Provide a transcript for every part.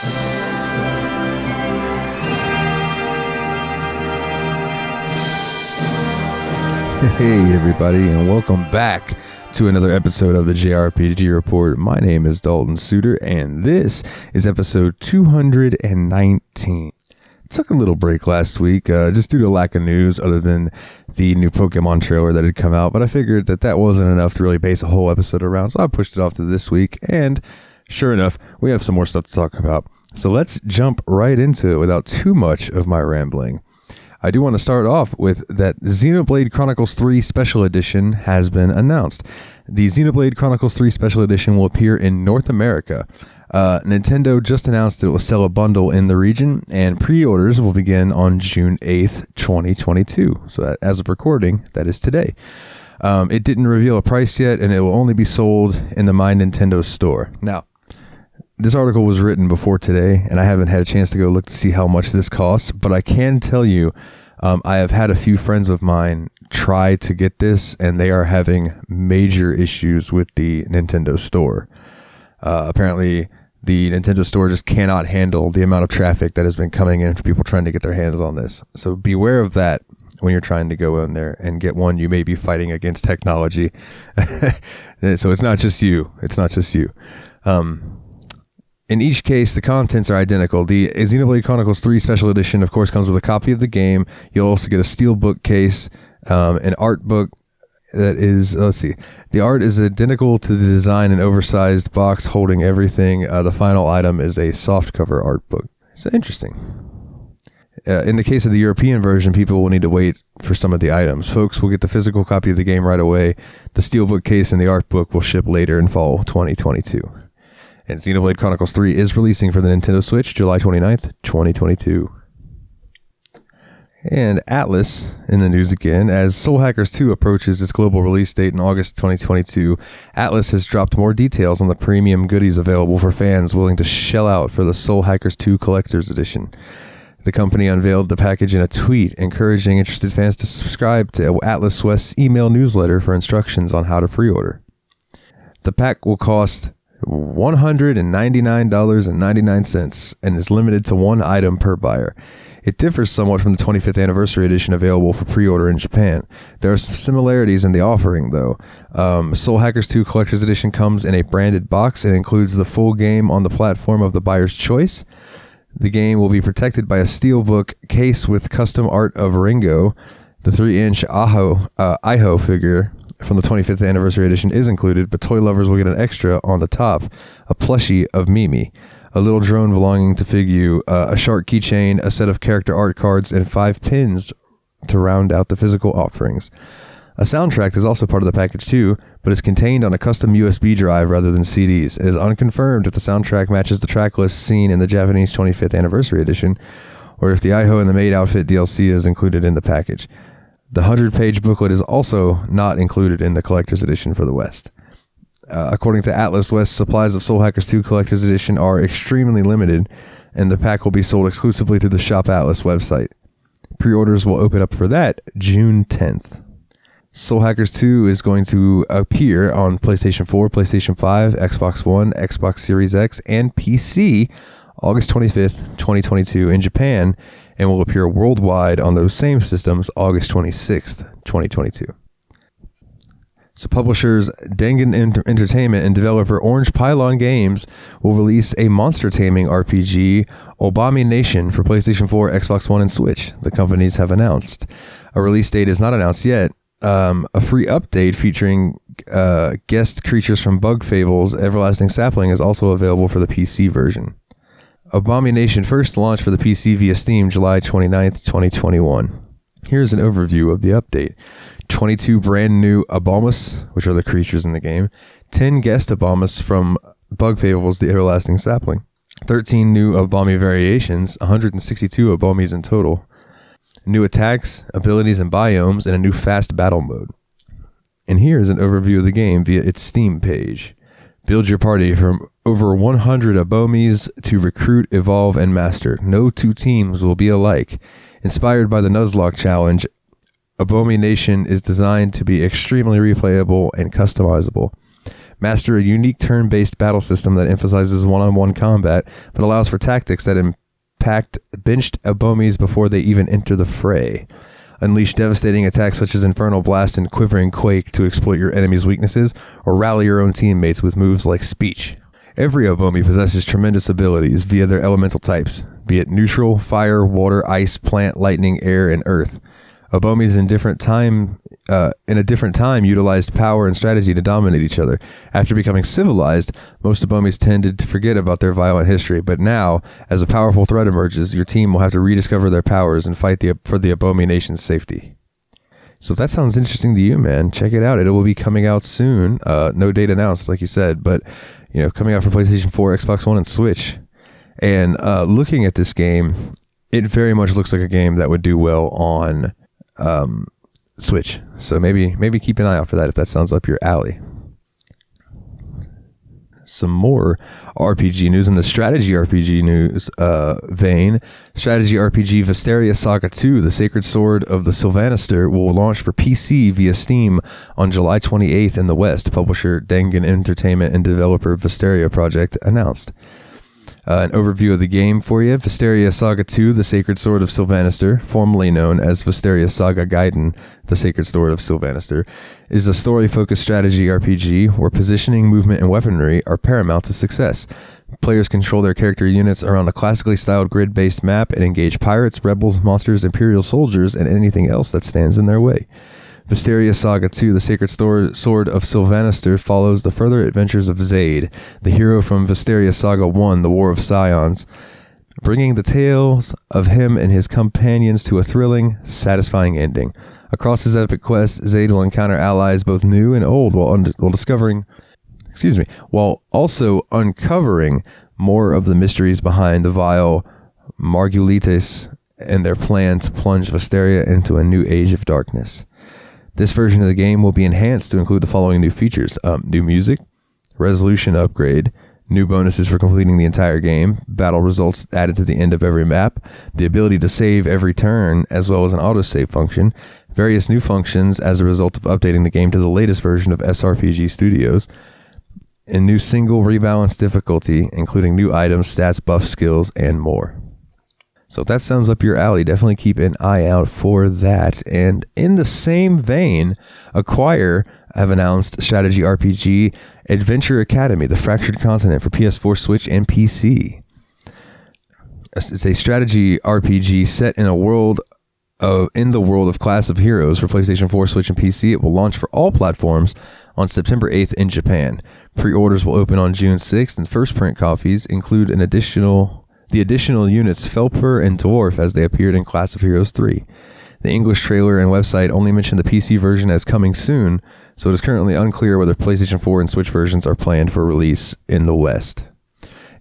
Hey everybody, and welcome back to another episode of the JRPG Report. My name is Dalton Suter, and this is episode 219. Took a little break last week, just due to lack of news other than the new Pokemon trailer that had come out, but I figured that wasn't enough to really base a whole episode around, so I pushed it off to this week, and sure enough, we have some more stuff to talk about. So let's jump right into it without too much of my rambling. I do want to start off with that Xenoblade Chronicles 3 Special Edition has been announced. The Xenoblade Chronicles 3 Special Edition will appear in North America. Nintendo just announced that it will sell a bundle in the region, and pre-orders will begin on June 8th, 2022. So that, as of recording, that is today. It didn't reveal a price yet, and it will only be sold in the My Nintendo store. Now, this article was written before today, and I haven't had a chance to go look to see how much this costs, but I can tell you I have had a few friends of mine try to get this, and they are having major issues with the Nintendo store. Apparently, the Nintendo store just cannot handle the amount of traffic that has been coming in for people trying to get their hands on this. So beware of that when you're trying to go in there and get one. You may be fighting against technology. So it's not just you. It's not just you. In each case, the contents are identical. The Xenoblade Chronicles 3 Special Edition, of course, comes with a copy of the game. You'll also get a steelbook case, an art book that is, let's see, the art is identical to the design, an oversized box holding everything. The final item is a softcover art book. So interesting. In the case of the European version, people will need to wait for some of the items. Folks will get the physical copy of the game right away. The steelbook case and the art book will ship later in fall 2022. And Xenoblade Chronicles 3 is releasing for the Nintendo Switch July 29th, 2022. And Atlas in the news again. As Soul Hackers 2 approaches its global release date in August 2022, Atlas has dropped more details on the premium goodies available for fans willing to shell out for the Soul Hackers 2 Collector's Edition. The company unveiled the package in a tweet, encouraging interested fans to subscribe to Atlas West's email newsletter for instructions on how to pre-order. The pack will cost $199.99 and is limited to one item per buyer. It differs somewhat from the 25th anniversary edition available for pre-order in Japan. There are some similarities in the offering, though. Soul Hackers 2 Collector's Edition comes in a branded box and includes the full game on the platform of the buyer's choice. The game will be protected by a steelbook case with custom art of Ringo. The 3-inch Iho figure from the 25th anniversary edition is included, but toy lovers will get an extra on the top, a plushie of Mimi, a little drone belonging to Figure, a shark keychain, a set of character art cards, and 5 pins to round out the physical offerings. A soundtrack is also part of the package too, but is contained on a custom USB drive rather than CDs. It is unconfirmed if the soundtrack matches the track list seen in the Japanese 25th anniversary edition, or if the Iho and the Maid Outfit DLC is included in the package. The 100-page booklet is also not included in the Collector's Edition for the West. According to Atlas West, supplies of Soul Hackers 2 Collector's Edition are extremely limited, and the pack will be sold exclusively through the Shop Atlas website. Pre-orders will open up for that June 10th. Soul Hackers 2 is going to appear on PlayStation 4, PlayStation 5, Xbox One, Xbox Series X, and PC August 25th, 2022 in Japan, and will appear worldwide on those same systems August 26th, 2022. So publishers Dangan Entertainment and developer Orange Pylon Games will release a monster taming RPG, Obami Nation, for PlayStation 4, Xbox One, and Switch, the companies have announced. A release date is not announced yet. A free update featuring guest creatures from Bug Fables, Everlasting Sapling, is also available for the PC version. Abomination first launched for the PC via Steam July 29th, 2021. Here's an overview of the update. 22 brand new Abomas, which are the creatures in the game. 10 guest Abomas from Bug Fables, the Everlasting Sapling. 13 new Abomi variations, 162 Abomis in total. New attacks, abilities, and biomes, and a new fast battle mode. And here's an overview of the game via its Steam page. Build your party from over 100 Abomis to recruit, evolve, and master. No two teams will be alike. Inspired by the Nuzlocke challenge, Abomination is designed to be extremely replayable and customizable. Master a unique turn-based battle system that emphasizes one-on-one combat, but allows for tactics that impact benched Abomis before they even enter the fray. Unleash devastating attacks such as Infernal Blast and Quivering Quake to exploit your enemy's weaknesses, or rally your own teammates with moves like Speech. Every Abomi possesses tremendous abilities via their elemental types, be it neutral, fire, water, ice, plant, lightning, air, and earth. Abomis in a different time utilized power and strategy to dominate each other. After becoming civilized, most Abomis tended to forget about their violent history, but now, as a powerful threat emerges, your team will have to rediscover their powers and fight for the Abomi nation's safety. So if that sounds interesting to you, man, check it out. It will be coming out soon. No date announced, like you said, but coming out for PlayStation 4, Xbox One, and Switch. And looking at this game, it very much looks like a game that would do well on Switch. So maybe keep an eye out for that if that sounds up your alley. Some more RPG news in the strategy RPG news vein. Strategy RPG Vysteria Saga 2, The Sacred Sword of the Sylvanister, will launch for PC via Steam on July 28th in the West, publisher Dangan Entertainment and developer Vysteria Project announced. An overview of the game for you. Vysteria Saga 2, The Sacred Sword of Sylvanister, formerly known as Vysteria Saga Gaiden, The Sacred Sword of Sylvanister, is a story-focused strategy RPG where positioning, movement, and weaponry are paramount to success. Players control their character units around a classically styled grid-based map and engage pirates, rebels, monsters, imperial soldiers, and anything else that stands in their way. Vysteria Saga 2, The Sacred Sword of Sylvanister, follows the further adventures of Zaid, the hero from Vysteria Saga 1, The War of Scions, bringing the tales of him and his companions to a thrilling, satisfying ending. Across his epic quest, Zaid will encounter allies both new and old while also uncovering more of the mysteries behind the vile Margulites and their plan to plunge Vysteria into a new age of darkness. This version of the game will be enhanced to include the following new features: new music, resolution upgrade, new bonuses for completing the entire game, battle results added to the end of every map, the ability to save every turn, as well as an autosave function, various new functions as a result of updating the game to the latest version of SRPG Studios, and new single rebalance difficulty, including new items, stats, buff, skills, and more. So if that sounds up your alley, definitely keep an eye out for that. And in the same vein, Acquire have announced strategy RPG Adventure Academy, The Fractured Continent for PS4, Switch, and PC. It's a strategy RPG set in the world of Class of Heroes for PlayStation 4, Switch, and PC. It will launch for all platforms on September 8th in Japan. Pre-orders will open on June 6th, and first print copies include the additional units Felper and Dwarf as they appeared in Class of Heroes 3. The English trailer and website only mention the PC version as coming soon, so it is currently unclear whether PlayStation 4 and Switch versions are planned for release in the West.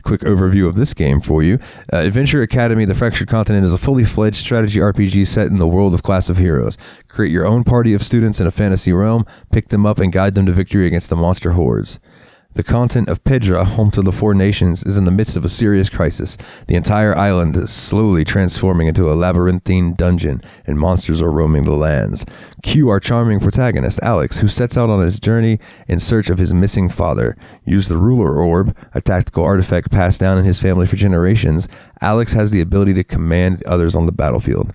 Quick overview of this game for you. Adventure Academy, The Fractured Continent is a fully fledged strategy RPG set in the world of Class of Heroes. Create your own party of students in a fantasy realm, pick them up, and guide them to victory against the monster hordes. The continent of Pedra, home to the Four Nations, is in the midst of a serious crisis. The entire island is slowly transforming into a labyrinthine dungeon, and monsters are roaming the lands. Cue our charming protagonist, Alex, who sets out on his journey in search of his missing father. Use the Ruler Orb, a tactical artifact passed down in his family for generations. Alex has the ability to command the others on the battlefield.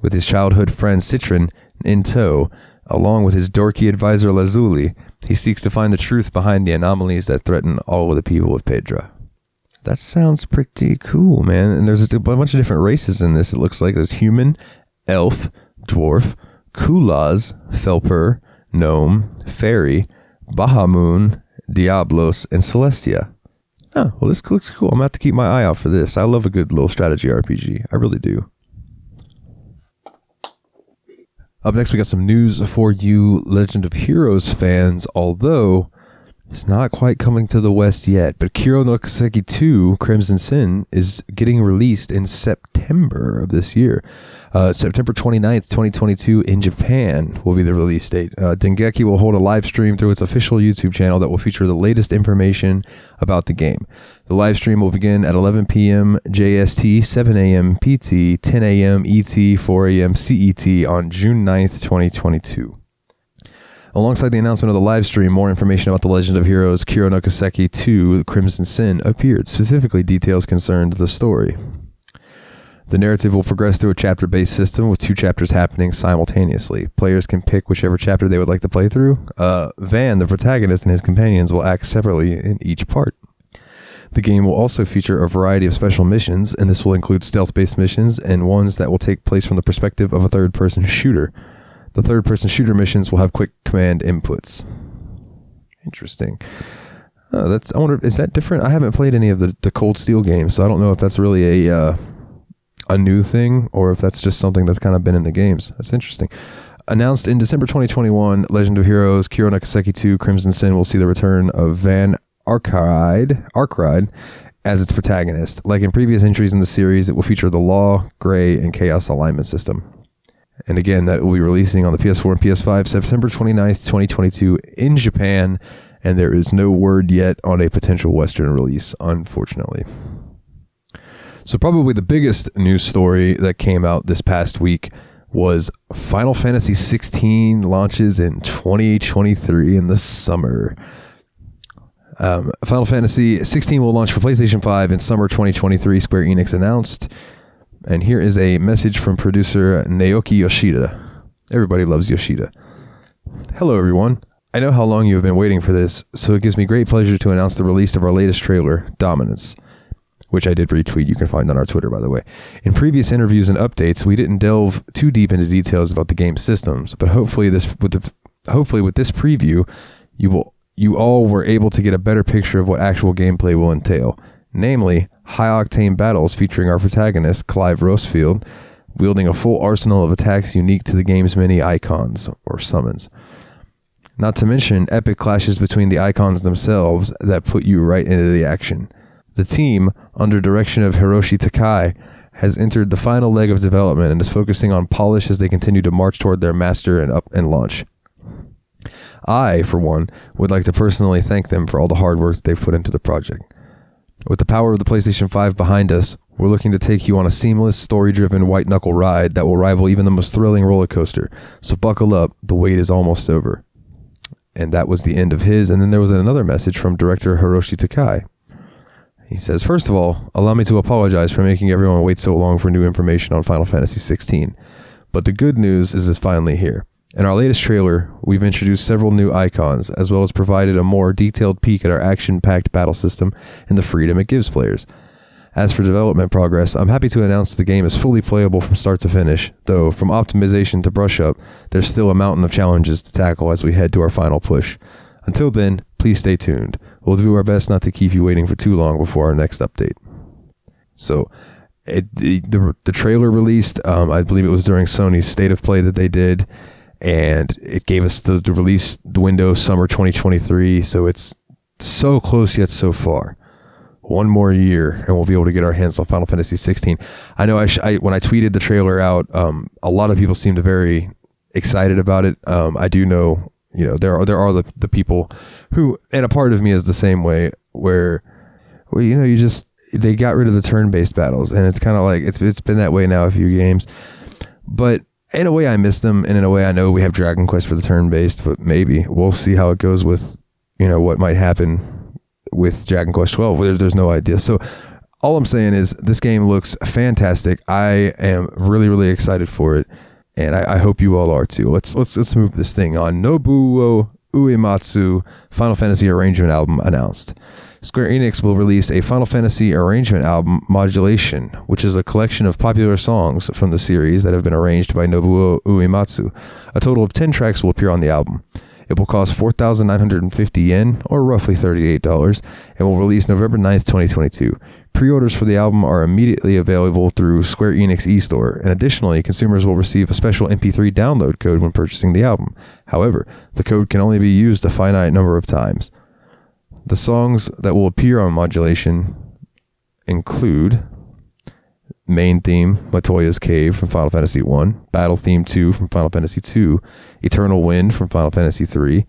With his childhood friend Citron in tow, along with his dorky advisor Lazuli, he seeks to find the truth behind the anomalies that threaten all of the people of Pedra. That sounds pretty cool, man. And there's a bunch of different races in this. It looks like there's human, elf, dwarf, kulaz, felper, gnome, fairy, Bahamoon, Diablos, and Celestia. Oh, well, this looks cool. I'm going to have to keep my eye out for this. I love a good little strategy RPG. I really do. Up next, we got some news for you Legend of Heroes fans, although it's not quite coming to the West yet. But Kiro no Kiseki 2 Crimson Sin is getting released in September of this year. September 29th, 2022 in Japan will be the release date. Dengeki will hold a live stream through its official YouTube channel that will feature the latest information about the game. The live stream will begin at 11 p.m. JST, 7 a.m. PT, 10 a.m. ET, 4 a.m. CET on June 9th, 2022. Alongside the announcement of the live stream, more information about The Legend of Heroes Kiro no Kiseki 2 Crimson Sin appeared. Specifically, details concerned the story. The narrative will progress through a chapter-based system with 2 chapters happening simultaneously. Players can pick whichever chapter they would like to play through. Van, the protagonist, and his companions will act separately in each part. The game will also feature a variety of special missions, and this will include stealth-based missions and ones that will take place from the perspective of a third-person shooter. The third-person shooter missions will have quick command inputs. Interesting. I wonder, is that different? I haven't played any of the Cold Steel games, so I don't know if that's really a new thing or if that's just something that's kind of been in the games. That's interesting. Announced in December 2021, Legend of Heroes Kiro no Kiseki 2 Crimson Sin will see the return of Van Arkride as its protagonist. Like in previous entries in the series, it will feature the Law, Gray, and Chaos alignment system. And again, that will be releasing on the PS4 and PS5 September 29th, 2022 in Japan, and there is no word yet on a potential Western release, unfortunately. So probably the biggest news story that came out this past week was Final Fantasy XVI launches in 2023 in the summer. Final Fantasy XVI will launch for PlayStation 5 in summer 2023, Square Enix announced. And here is a message from producer Naoki Yoshida. Everybody loves Yoshida. Hello, everyone. I know how long you have been waiting for this, so it gives me great pleasure to announce the release of our latest trailer, Dominance, which I did retweet. You can find on our Twitter, by the way. In previous interviews and updates, we didn't delve too deep into details about the game's systems, but hopefully with this preview, you all were able to get a better picture of what actual gameplay will entail, namely high-octane battles featuring our protagonist, Clive Rosefield, wielding a full arsenal of attacks unique to the game's many icons, or summons. Not to mention epic clashes between the icons themselves that put you right into the action. The team, under direction of Hiroshi Takai, has entered the final leg of development and is focusing on polish as they continue to march toward their master and launch. I, for one, would like to personally thank them for all the hard work that they've put into the project. With the power of the PlayStation 5 behind us, we're looking to take you on a seamless, story-driven, white-knuckle ride that will rival even the most thrilling roller coaster. So buckle up, the wait is almost over. And that was the end of his. And then there was another message from director Hiroshi Takai. He says, first of all, allow me to apologize for making everyone wait so long for new information on Final Fantasy XVI. But the good news is it's finally here. In our latest trailer, we've introduced several new icons, as well as provided a more detailed peek at our action-packed battle system and the freedom it gives players. As for development progress, I'm happy to announce the game is fully playable from start to finish, though from optimization to brush-up, there's still a mountain of challenges to tackle as we head to our final push. Until then, please stay tuned. We'll do our best not to keep you waiting for too long before our next update. So, the trailer released, I believe it was during Sony's State of Play that they did, and it gave us the release window summer 2023, so it's so close yet so far. One more year and we'll be able to get our hands on Final Fantasy 16. I know when I tweeted the trailer out, a lot of people seemed very excited about it. I do know, there are the people who, and a part of me is the same way, where they got rid of the turn-based battles, and it's kind of like it's been that way now a few games. But in a way I miss them, and in a way I know we have Dragon Quest for the turn-based, but maybe we'll see how it goes with what might happen with Dragon Quest 12. There's no idea. So all I'm saying is this game looks fantastic. I am really, really excited for it, and I hope you all are too. Let's move this thing on. Nobuo Uematsu Final Fantasy Arrangement Album announced. Square Enix will release a Final Fantasy Arrangement Album Modulation, which is a collection of popular songs from the series that have been arranged by Nobuo Uematsu. A total of 10 tracks will appear on the album. It will cost 4,950 yen, or roughly $38, and will release November 9th, 2022. Pre-orders for the album are immediately available through Square Enix eStore, and additionally, consumers will receive a special MP3 download code when purchasing the album. However, the code can only be used a finite number of times. The songs that will appear on Modulation include Main Theme, Matoya's Cave from Final Fantasy 1, Battle Theme 2 from Final Fantasy 2, Eternal Wind from Final Fantasy 3,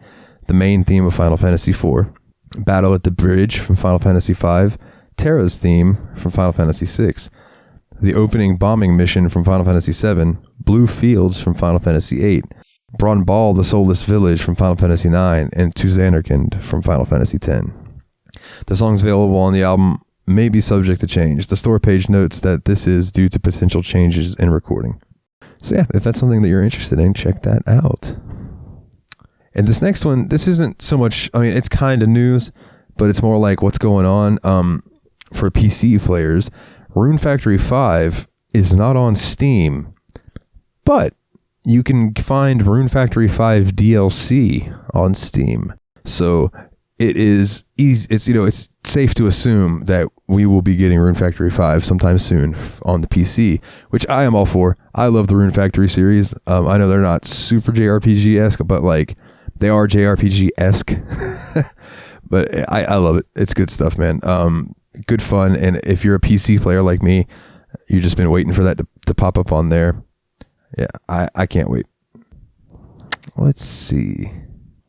the Main Theme of Final Fantasy 4, Battle at the Bridge from Final Fantasy 5, Terra's Theme from Final Fantasy 6, the Opening Bombing Mission from Final Fantasy 7, Blue Fields from Final Fantasy 8, Bronbal, the Soulless Village from Final Fantasy IX, and To Xanarkand from Final Fantasy X. The songs available on the album may be subject to change. The store page notes that this is due to potential changes in recording. So yeah, if that's something that you're interested in, check that out. And this next one, this isn't so much, I mean, it's kind of news, but it's more like what's going on for PC players. Rune Factory 5 is not on Steam, but you can find Rune Factory 5 DLC on Steam. So it is easy. It's safe to assume that we will be getting Rune Factory 5 sometime soon on the PC, which I am all for. I love the Rune Factory series. I know they're not super JRPG-esque, but like they are JRPG-esque. But I love it. It's good stuff, man. Good fun. And if you're a PC player like me, you've just been waiting for that to pop up on there. Yeah, I can't wait. Let's see.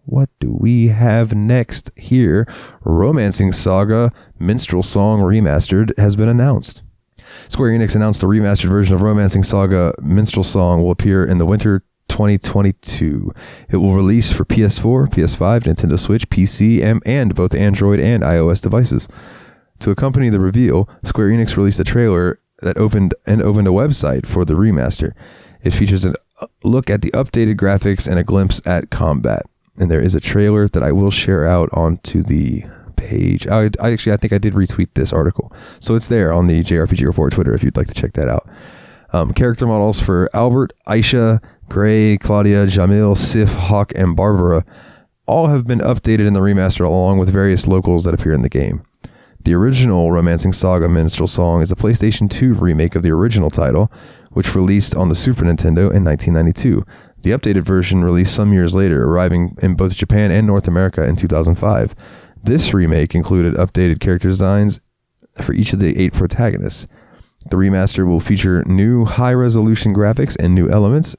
What do we have next here? Romancing Saga Minstrel Song Remastered has been announced. Square Enix announced a remastered version of Romancing Saga Minstrel Song will appear in the winter 2022. It will release for PS4, PS5, Nintendo Switch, PC, and both Android and iOS devices. To accompany the reveal, Square Enix released a trailer that opened a website for the remaster. It features a look at the updated graphics and a glimpse at combat. And there is a trailer that I will share out onto the page. I think I did retweet this article. So it's there on the JRPG Report Twitter if you'd like to check that out. Character models for Albert, Aisha, Gray, Claudia, Jamil, Sif, Hawk, and Barbara all have been updated in the remaster along with various locals that appear in the game. The original Romancing Saga Minstrel Song is a PlayStation 2 remake of the original title, which released on the Super Nintendo in 1992. The updated version released some years later, arriving in both Japan and North America in 2005. This remake included updated character designs for each of the 8 protagonists. The remaster will feature new high-resolution graphics and new elements.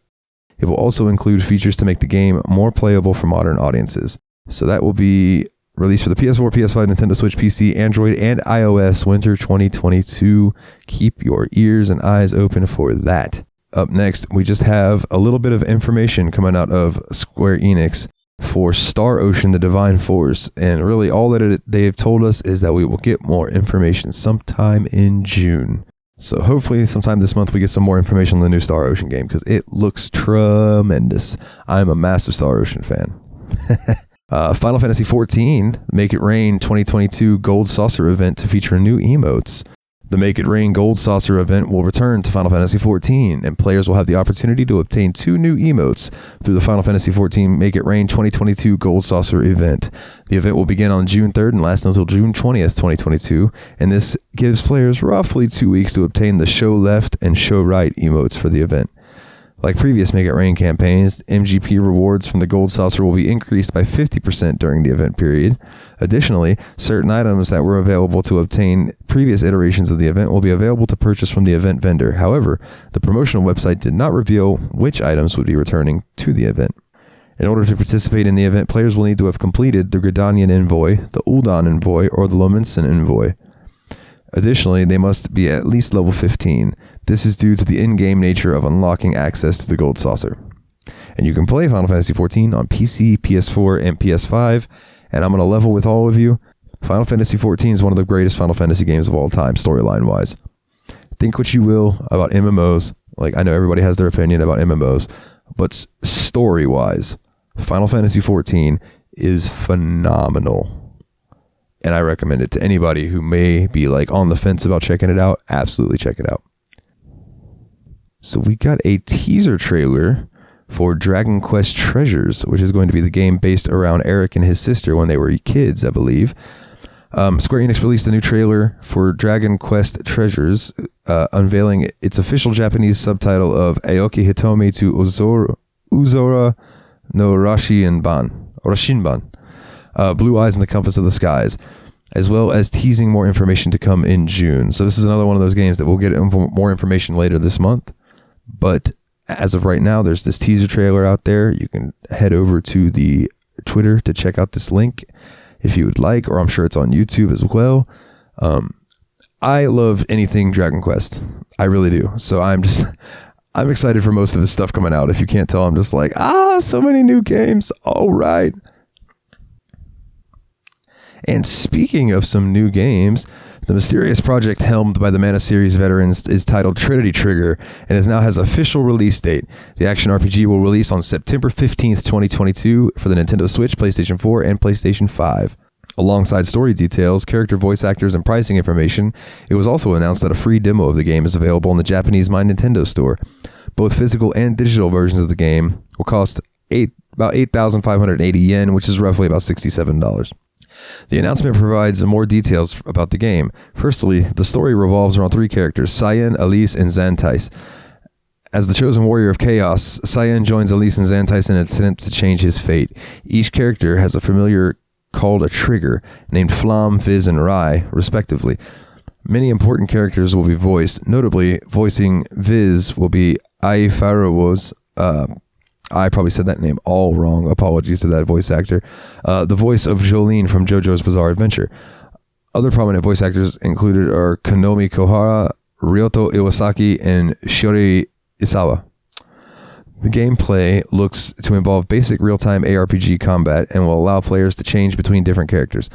It will also include features to make the game more playable for modern audiences. So that will be released for the PS4, PS5, Nintendo Switch, PC, Android, and iOS winter 2022. Keep your ears and eyes open for that. Up next, we just have a little bit of information coming out of Square Enix for Star Ocean: The Divine Force. And really all that they've told us is that we will get more information sometime in June. So hopefully sometime this month we get some more information on the new Star Ocean game because it looks tremendous. I'm a massive Star Ocean fan. Final Fantasy XIV Make It Rain 2022 Gold Saucer event to feature new emotes. The Make It Rain Gold Saucer event will return to Final Fantasy XIV, and players will have the opportunity to obtain 2 new emotes through the Final Fantasy XIV Make It Rain 2022 Gold Saucer event. The event will begin on June 3rd and last until June 20th, 2022, and this gives players roughly 2 weeks to obtain the Show Left and Show Right emotes for the event. Like previous Make It Rain campaigns, MGP rewards from the Gold Saucer will be increased by 50% during the event period. Additionally, certain items that were available to obtain previous iterations of the event will be available to purchase from the event vendor. However, the promotional website did not reveal which items would be returning to the event. In order to participate in the event, players will need to have completed the Gridanian Envoy, the Ul'dan Envoy, or the Lominsan Envoy. Additionally, they must be at least level 15. This is due to the in-game nature of unlocking access to the Gold Saucer. And you can play Final Fantasy XIV on PC, PS4, and PS5, and I'm going to level with all of you. Final Fantasy XIV is one of the greatest Final Fantasy games of all time, storyline-wise. Think what you will about MMOs. Like, I know everybody has their opinion about MMOs, but story-wise, Final Fantasy XIV is phenomenal. And I recommend it to anybody who may be like on the fence about checking it out. Absolutely check it out. So we got a teaser trailer for Dragon Quest Treasures, which is going to be the game based around Eric and his sister when they were kids, I believe. Square Enix released a new trailer for Dragon Quest Treasures, unveiling its official Japanese subtitle of Aoki Hitomi to Uzora no Rashinban. Blue Eyes in the Compass of the Skies, as well as teasing more information to come in June. So this is another one of those games that we'll get more information later this month. But as of right now, there's this teaser trailer out there. You can head over to the Twitter to check out this link if you would like, or I'm sure it's on YouTube as well. I love anything Dragon Quest. I really do. So I'm excited for most of his stuff coming out. If you can't tell, I'm just like, so many new games. All right. And speaking of some new games, the mysterious project helmed by the Mana series veterans is titled Trinity Trigger and is now has official release date. The action RPG will release on September 15th, 2022 for the Nintendo Switch, PlayStation 4, and PlayStation 5. Alongside story details, character voice actors, and pricing information, it was also announced that a free demo of the game is available in the Japanese My Nintendo store. Both physical and digital versions of the game will cost about 8,580 yen, which is roughly about $67. The announcement provides more details about the game. Firstly, the story revolves around three characters, Cyan, Elise, and Xantais. As the chosen warrior of chaos, Cyan joins Elise and Xantais in an attempt to change his fate. Each character has a familiar called a trigger, named Flam, Fizz, and Rai, respectively. Many important characters will be voiced. Notably, voicing Viz will be Ai Farawo's, I probably said that name all wrong. Apologies to that voice actor. The voice of Jolene from JoJo's Bizarre Adventure. Other prominent voice actors included are Konomi Kohara, Ryoto Iwasaki, and Shiori Isawa. The gameplay looks to involve basic real-time ARPG combat and will allow players to change between different characters.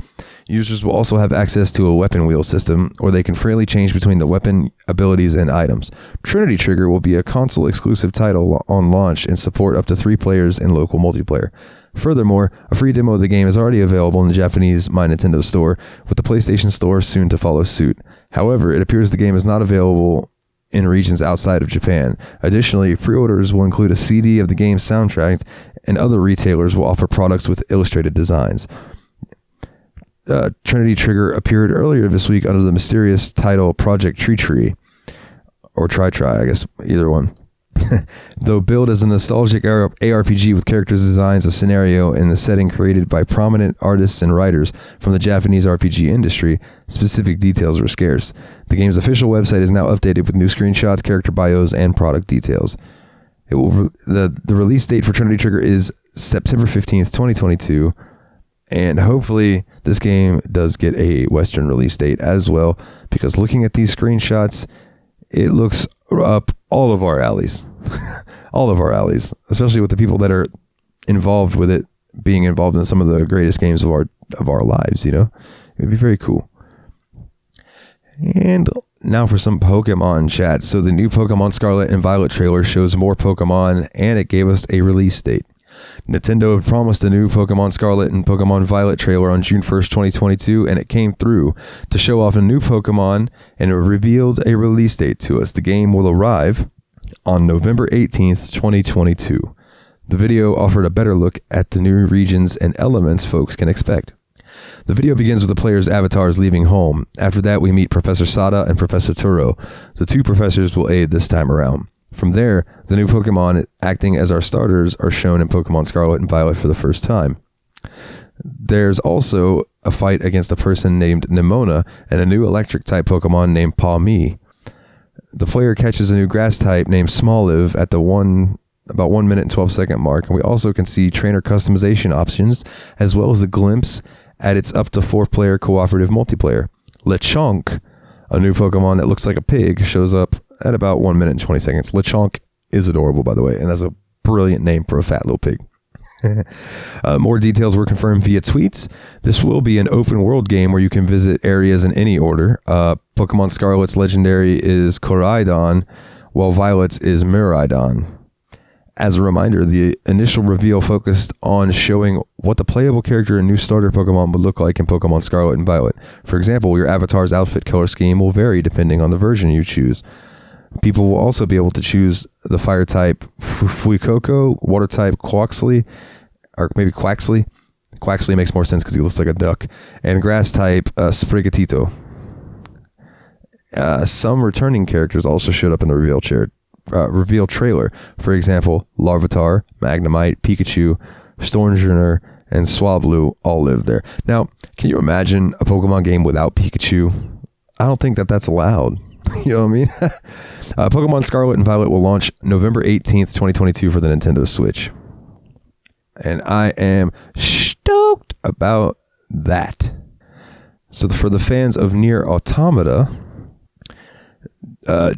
Users will also have access to a weapon wheel system where they can freely change between the weapon, abilities, and items. Trinity Trigger will be a console-exclusive title on launch and support up to 3 players in local multiplayer. Furthermore, a free demo of the game is already available in the Japanese My Nintendo store, with the PlayStation Store soon to follow suit. However, it appears the game is not available in regions outside of Japan. Additionally, pre-orders will include a CD of the game's soundtrack, and other retailers will offer products with illustrated designs. Trinity Trigger appeared earlier this week under the mysterious title Project Tree, or Try, I guess, either one. Though billed as a nostalgic ARPG with characters, designs, a scenario, and the setting created by prominent artists and writers from the Japanese RPG industry, specific details were scarce. The game's official website is now updated with new screenshots, character bios, and product details. The release date for Trinity Trigger is September 15th, 2022, and hopefully this game does get a Western release date as well, because looking at these screenshots, it looks up all of our alleys. All of our alleys, especially with the people that are involved with it being involved in some of the greatest games of our lives, you know? It'd be very cool. And now for some Pokemon chat. So the new Pokemon Scarlet and Violet trailer shows more Pokemon, and it gave us a release date. Nintendo had promised a new Pokemon Scarlet and Pokemon Violet trailer on June 1st, 2022, and it came through to show off a new Pokemon, and it revealed a release date to us. The game will arrive on November 18th, 2022. The video offered a better look at the new regions and elements folks can expect. The video begins with the player's avatars leaving home. After that, we meet Professor Sada and Professor Turo. The two professors will aid this time around. From there, the new Pokemon acting as our starters are shown in Pokemon Scarlet and Violet for the first time. There's also a fight against a person named Nemona and a new electric-type Pokemon named Pawmi. The player catches a new grass-type named Smoliv at the about 1 minute and 12-second mark, and we also can see trainer customization options, as well as a glimpse at its up to 4-player cooperative multiplayer. Lechonk, a new Pokemon that looks like a pig, shows up at about 1 minute and 20 seconds. Lechonk is adorable, by the way, and that's a brilliant name for a fat little pig. More details were confirmed via tweets. This will be an open world game where you can visit areas in any order. Pokemon Scarlet's legendary is Koraidon, while Violet's is Miraidon. As a reminder, the initial reveal focused on showing what the playable character and new starter Pokemon would look like in Pokemon Scarlet and Violet. For example, your avatar's outfit color scheme will vary depending on the version you choose. People will also be able to choose the fire type Fuecoco, water type Quaxley, or maybe Quaxley. Quaxley makes more sense because he looks like a duck. And grass type Sprigatito. Some returning characters also showed up in the reveal trailer. For example, Larvitar, Magnemite, Pikachu, Stormjorner, and Swablu all live there. Now, can you imagine a Pokemon game without Pikachu? I don't think that's allowed. You know what I mean? Pokemon Scarlet and Violet will launch November 18th, 2022 for the Nintendo Switch. And I am stoked about that. So for the fans of Nier Automata,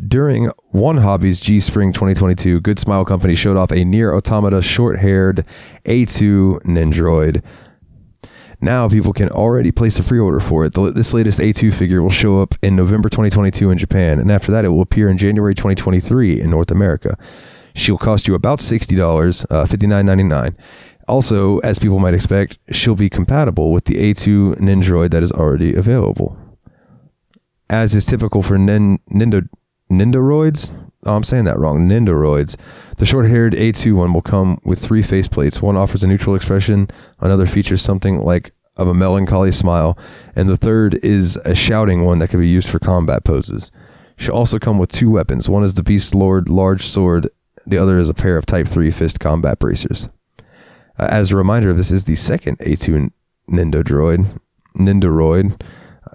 During One Hobby's G Spring 2022, Good Smile Company showed off a Nier Automata short-haired A2 Nendroid. Now people can already place a pre-order for it. This latest A2 figure will show up in November 2022 in Japan, and after that it will appear in January 2023 in North America. She'll cost you about $60, $59.99. Also, as people might expect, she'll be compatible with the A2 Nendroid that is already available. As is typical for Nendoroids, I'm saying that wrong, Nendoroids, the short-haired A2 one will come with 3 faceplates. One offers a neutral expression, another features something like of a melancholy smile, and the third is a shouting one that can be used for combat poses. She'll also come with 2 weapons. One is the Beast Lord large sword, the other is a pair of Type 3 fist combat bracers. As a reminder, this is the second A2 Nendoroid.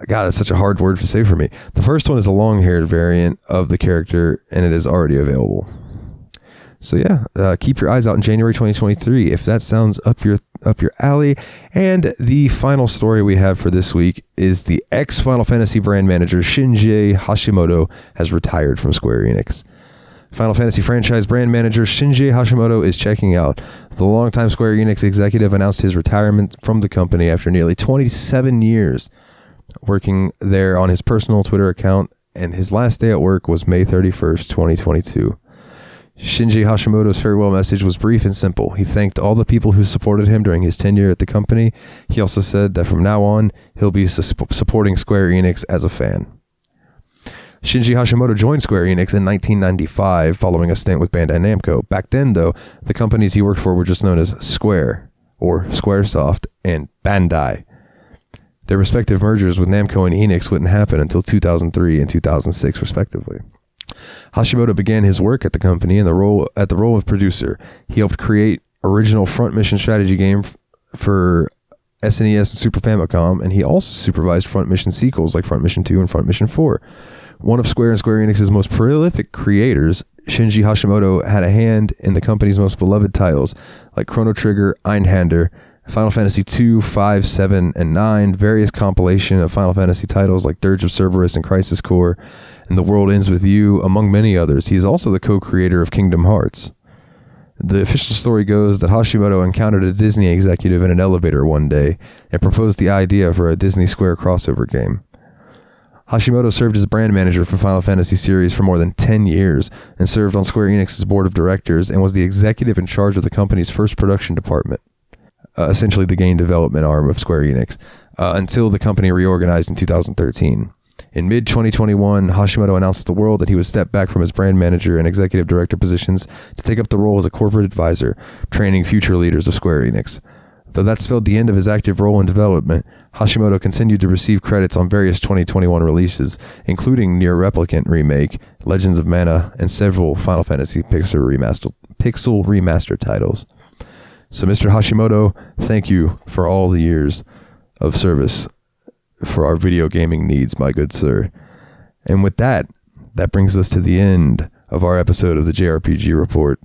God, that's such a hard word to say for me. The first one is a long-haired variant of the character, and it is already available. So yeah, keep your eyes out in January 2023 if that sounds up your alley. And the final story we have for this week is the ex-Final Fantasy brand manager Shinji Hashimoto has retired from Square Enix. Final Fantasy franchise brand manager Shinji Hashimoto is checking out. The longtime Square Enix executive announced his retirement from the company after nearly 27 years working there on his personal Twitter account, and his last day at work was May 31st, 2022. Shinji Hashimoto's farewell message was brief and simple. He thanked all the people who supported him during his tenure at the company. He also said that from now on, he'll be supporting Square Enix as a fan. Shinji Hashimoto joined Square Enix in 1995 following a stint with Bandai Namco. Back then, though, the companies he worked for were just known as Square, or Squaresoft, and Bandai. Their respective mergers with Namco and Enix wouldn't happen until 2003 and 2006, respectively. Hashimoto began his work at the company in the role of producer. He helped create original front mission strategy game for SNES and Super Famicom, and he also supervised front mission sequels like Front Mission 2 and Front Mission 4. One of Square and Square Enix's most prolific creators, Shinji Hashimoto had a hand in the company's most beloved titles like Chrono Trigger, Einhander, Final Fantasy 2, 5, 7, and 9, various compilation of Final Fantasy titles like Dirge of Cerberus and Crisis Core, and The World Ends With You, among many others. He is also the co-creator of Kingdom Hearts. The official story goes that Hashimoto encountered a Disney executive in an elevator one day and proposed the idea for a Disney Square crossover game. Hashimoto served as brand manager for Final Fantasy series for more than 10 years and served on Square Enix's board of directors and was the executive in charge of the company's first production department. Essentially the game development arm of Square Enix, until the company reorganized in 2013. In mid-2021, Hashimoto announced to the world that he would step back from his brand manager and executive director positions to take up the role as a corporate advisor, training future leaders of Square Enix. Though that spelled the end of his active role in development, Hashimoto continued to receive credits on various 2021 releases, including Nier Replicant Remake, Legends of Mana, and several Final Fantasy Pixel Remaster titles. So, Mr. Hashimoto, thank you for all the years of service for our video gaming needs, my good sir. And with that, that brings us to the end of our episode of the JRPG Report.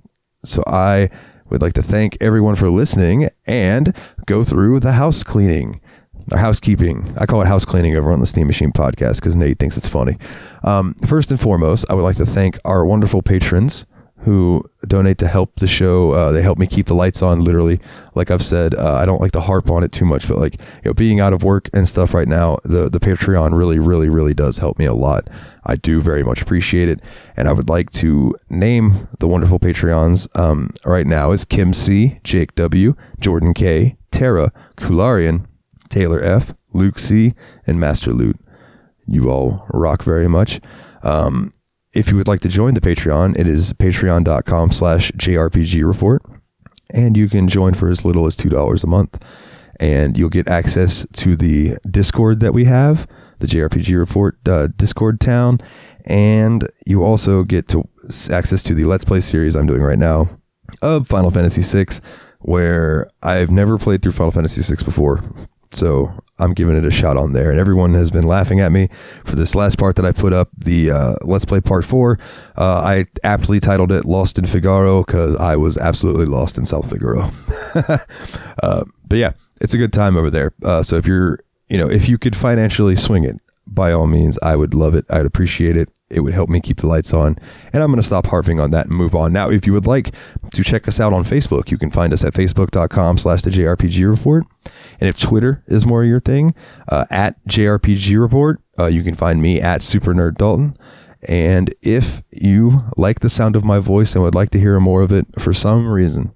So I would like to thank everyone for listening and go through the house cleaning. Or housekeeping. I call it house cleaning over on the Steam Machine podcast because Nate thinks it's funny. First and foremost, I would like to thank our wonderful patrons who donate to help the show. They help me keep the lights on, literally. Like I've said, I don't like to harp on it too much, but like, being out of work and stuff right now, the Patreon really does help me a lot. I do very much appreciate it. And I would like to name the wonderful Patreons right now is Kim C, Jake W, Jordan K, Tara, Kularian, Taylor F, Luke C, and Master Loot. You all rock very much. If you would like to join the Patreon, it is patreon.com/JRPG Report. And you can join for as little as $2 a month. And you'll get access to the Discord that we have, the JRPG Report Discord town. And you also get access to the Let's Play series I'm doing right now of Final Fantasy VI, where I've never played through Final Fantasy VI before. So I'm giving it a shot on there. And everyone has been laughing at me for this last part that I put up, the Let's Play Part 4. I aptly titled it Lost in Figaro because I was absolutely lost in South Figaro. But yeah, it's a good time over there. So if you're, if you could financially swing it, by all means, I would love it. I'd appreciate it. It would help me keep the lights on. And I'm going to stop harping on that and move on. Now, if you would like to check us out on Facebook, you can find us at facebook.com/the JRPG Report. And if Twitter is more your thing, at JRPG Report, you can find me at Super Nerd Dalton. And if you like the sound of my voice and would like to hear more of it for some reason,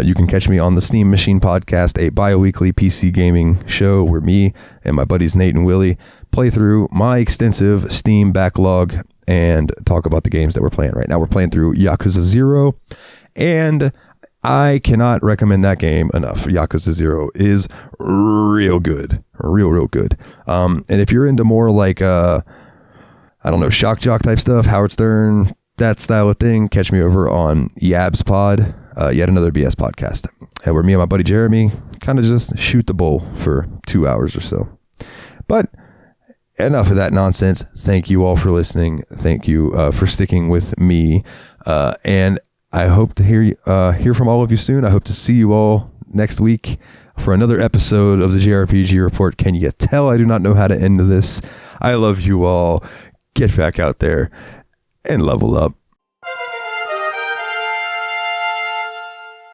you can catch me on the Steam Machine Podcast, a bi-weekly PC gaming show where me and my buddies Nate and Willie play through my extensive Steam backlog and talk about the games that we're playing right now. We're playing through Yakuza 0, and I cannot recommend that game enough. Yakuza 0 is real good. Real good. And if you're into more like, I don't know, shock jock type stuff, Howard Stern, that style of thing, catch me over on Yabs Pod, yet another BS podcast, where me and my buddy Jeremy kind of just shoot the bull for 2 hours or so. But enough of that nonsense. Thank you all for listening. Thank you for sticking with me. And I hope to hear from all of you soon. I hope to see you all next week for another episode of the JRPG Report. Can you tell I do not know how to end this? I love you all. Get back out there and level up.